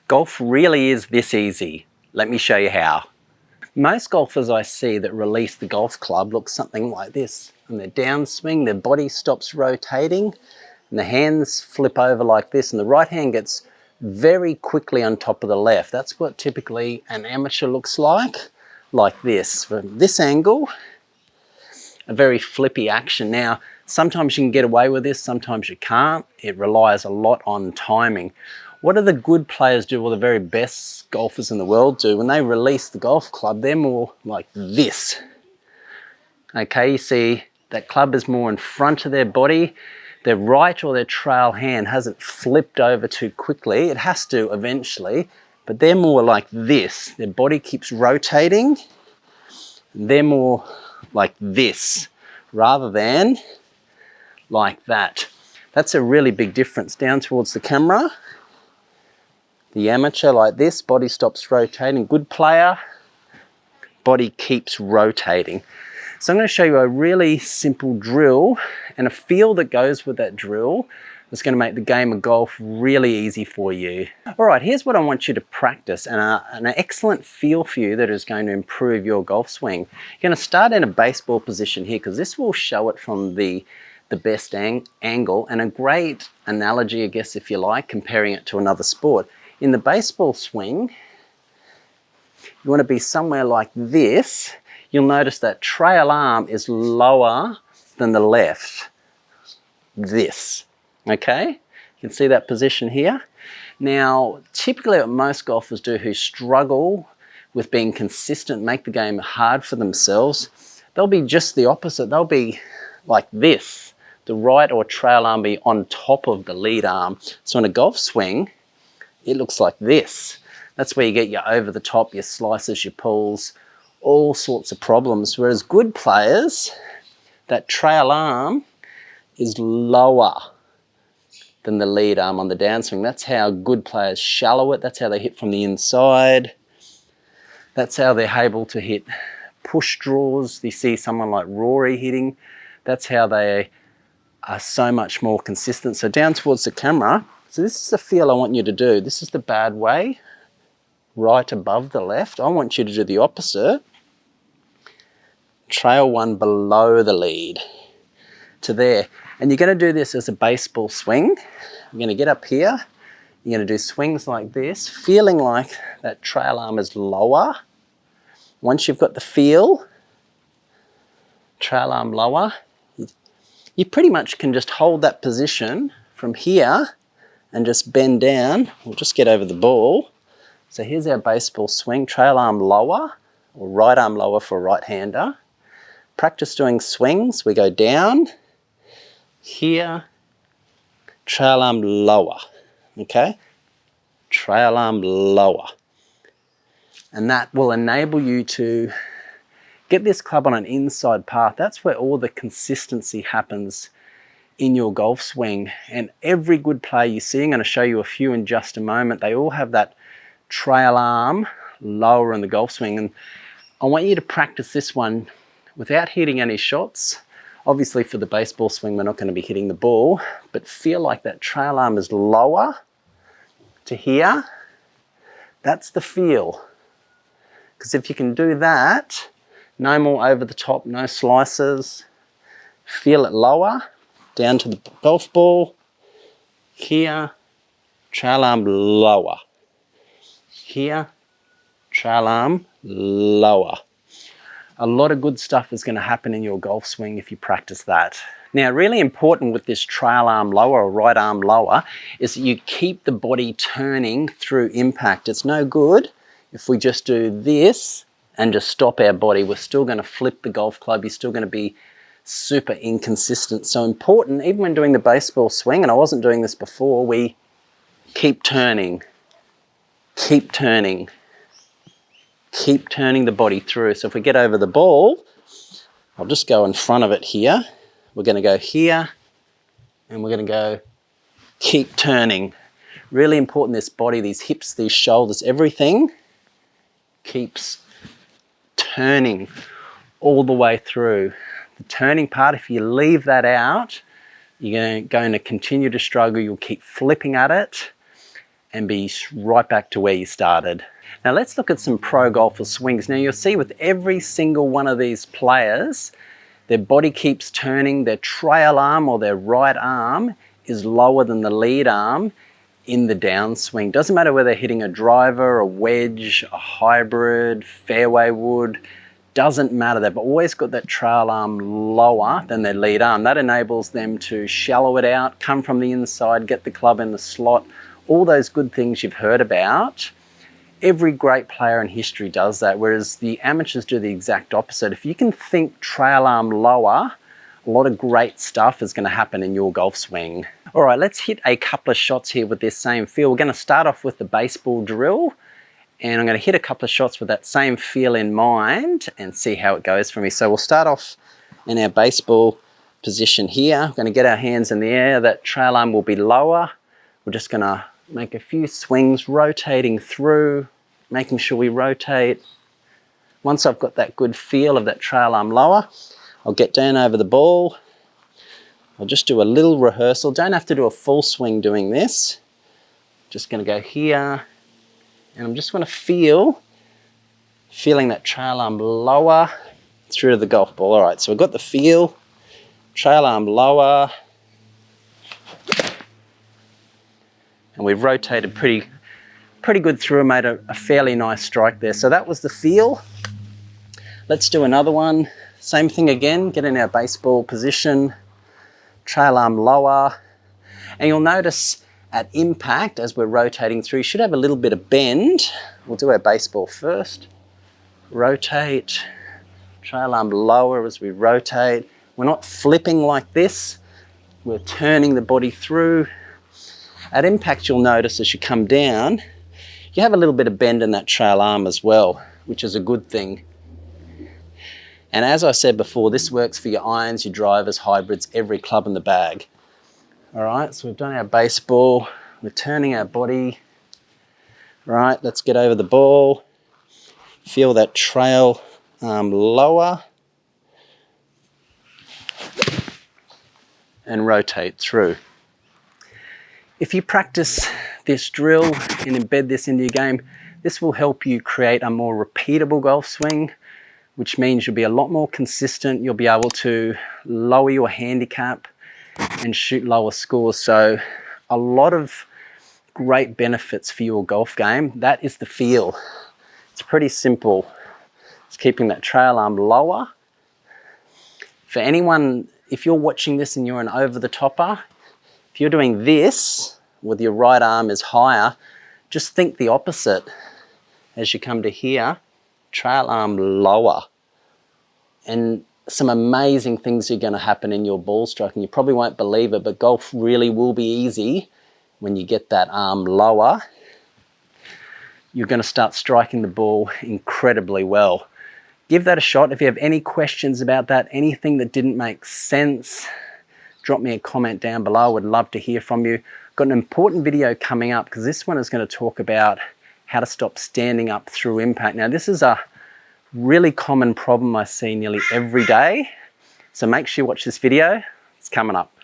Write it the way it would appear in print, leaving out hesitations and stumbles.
Golf really is this easy. Let me show you how. Most golfers I see that release the golf club look something like this. On their downswing, their body stops rotating and the hands flip over like this, and the right hand gets very quickly on top of the left. That's what typically an amateur looks like this. From this angle, a very flippy action. Now, sometimes you can get away with this, sometimes you can't. It relies a lot on timing. What do the good players do, or the very best golfers in the world do? When they release the golf club, they're more like this. Okay, you see that club is more in front of their body. Their right or their trail hand hasn't flipped over too quickly. It has to eventually, but they're more like this. Their body keeps rotating. They're more like this rather than like that. That's a really big difference. Down towards the camera. The amateur like this, body stops rotating. Good player, body keeps rotating. So I'm going to show you a really simple drill and a feel that goes with that drill that's going to make the game of golf really easy for you. All right, here's what I want you to practice, and an excellent feel for you that is going to improve your golf swing. You're going to start in a baseball position here, because this will show it from the best angle, and a great analogy, I guess, if you like, comparing it to another sport. In the baseball swing, you want to be somewhere like this. You'll notice that trail arm is lower than the left. This, okay? You can see that position here. Now, typically what most golfers do who struggle with being consistent, make the game hard for themselves, they'll be just the opposite. They'll be like this. The right or trail arm be on top of the lead arm. So in a golf swing, it looks like this. That's where you get your over the top, your slices, your pulls, all sorts of problems. Whereas good players, that trail arm is lower than the lead arm on the downswing. That's how good players shallow it. That's how they hit from the inside. That's how they're able to hit push draws. You see someone like Rory hitting. That's how they are so much more consistent. So down towards the camera, so this is the feel I want you to do. This is the bad way, right above the left. I want you to do the opposite. Trail one below the lead to there. And you're going to do this as a baseball swing. You're going to get up here. You're going to do swings like this, feeling like that trail arm is lower. Once you've got the feel, trail arm lower, you pretty much can just hold that position from here and just bend down. We'll just get over the ball. So here's our baseball swing, trail arm lower, or right arm lower for a right-hander. Practice doing swings. We go down, here, trail arm lower, okay? Trail arm lower. And that will enable you to get this club on an inside path. That's where all the consistency happens in your golf swing. And every good player you see, I'm going to show you a few in just a moment, they all have that trail arm lower in the golf swing. And I want you to practice this one without hitting any shots. Obviously for the baseball swing, we're not going to be hitting the ball, but feel like that trail arm is lower to here. That's the feel. Because if you can do that, no more over the top, no slices. Feel it lower, down to the golf ball. Here, trail arm lower. Here, trail arm lower. A lot of good stuff is going to happen in your golf swing if you practice that. Now, really important with this trail arm lower or right arm lower is that you keep the body turning through impact. It's no good if we just do this and just stop our body. We're still going to flip the golf club. You're still going to be super inconsistent. So important, even when doing the baseball swing, and I wasn't doing this before, we keep turning, keep turning, keep turning the body through. So if we get over the ball, I'll just go in front of it here. We're going to go here, and we're going to go keep turning. Really important, this body, these hips, these shoulders, everything keeps turning all the way through. The turning part, if you leave that out, you're going to continue to struggle. You'll keep flipping at it, and be right back to where you started. Now let's look at some pro golfer swings. Now you'll see with every single one of these players, their body keeps turning, their trail arm or their right arm is lower than the lead arm in the downswing. Doesn't matter whether they're hitting a driver, a wedge, a hybrid, fairway wood, doesn't matter. They've always got that trail arm lower than their lead arm. That enables them to shallow it out, come from the inside, get the club in the slot, all those good things you've heard about. Every great player in history does that, whereas the amateurs do the exact opposite. If you can think trail arm lower, a lot of great stuff is going to happen in your golf swing. All right, let's hit a couple of shots here with this same feel. We're going to start off with the baseball drill, and I'm going to hit a couple of shots with that same feel in mind and see how it goes for me. So we'll start off in our baseball position here. We're going to get our hands in the air. That trail arm will be lower. We're just going to make a few swings, rotating through, making sure we rotate. Once I've got that good feel of that trail arm lower, I'll get down over the ball. I'll just do a little rehearsal. Don't have to do a full swing doing this. Just going to go here, and I'm just going to feeling that trail arm lower through to the golf ball. All right, so I've got the feel, trail arm lower, and we've rotated pretty good through and made a fairly nice strike there. So that was the feel. Let's do another one. Same thing again, get in our baseball position, trail arm lower, and you'll notice at impact as we're rotating through, you should have a little bit of bend. We'll do our baseball first. Rotate, trail arm lower as we rotate. We're not flipping like this, we're turning the body through. At impact, you'll notice as you come down, you have a little bit of bend in that trail arm as well, which is a good thing. And as I said before, this works for your irons, your drivers, hybrids, every club in the bag. All right, so we've done our baseball, we're turning our body. All right, let's get over the ball. Feel that trail arm lower. And rotate through. If you practice this drill and embed this into your game, this will help you create a more repeatable golf swing, which means you'll be a lot more consistent. You'll be able to lower your handicap and shoot lower scores. So a lot of great benefits for your golf game. That is the feel. It's pretty simple. It's keeping that trail arm lower. For anyone, if you're watching this and you're an over-the-topper, if you're doing this with your right arm is higher, just think the opposite. As you come to here, trail arm lower, and some amazing things are going to happen in your ball striking. You probably won't believe it, but golf really will be easy when you get that arm lower. You're going to start striking the ball incredibly well. Give that a shot. If you have any questions about that, anything that didn't make sense, drop me a comment down below. I would love to hear from you. Got an important video coming up because this one is going to talk about how to stop standing up through impact. Now, this is a really common problem I see nearly every day. So make sure you watch this video. It's coming up.